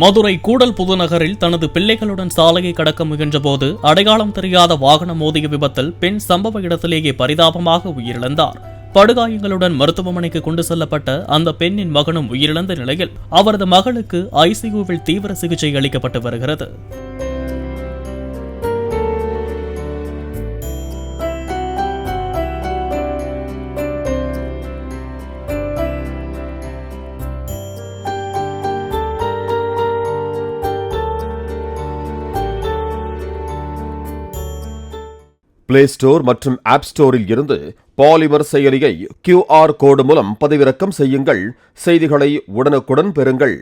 மதுரை கூடல் புதுநகரில் தனது பிள்ளைகளுடன் சாலையை கடக்க முயன்றபோது அடையாளம் தெரியாத வாகனம் மோதிய விபத்தில் பெண் சம்பவ இடத்திலேயே பரிதாபமாக உயிரிழந்தார். படுகாயங்களுடன் மருத்துவமனைக்கு கொண்டு செல்லப்பட்ட அந்த பெண்ணின் மகனும் உயிரிழந்த நிலையில் அவரது மகளுக்கு ஐசியூவில் தீவிர சிகிச்சை அளிக்கப்பட்டு வருகிறது. பிளே ஸ்டோர் மற்றும் ஆப் ஸ்டோரில் இருந்து பாலிமர் செயலியை QR கோடு மூலம் பதிவிறக்கம் செய்யுங்கள். செய்திகளை உடனுக்குடன் பெறுங்கள்.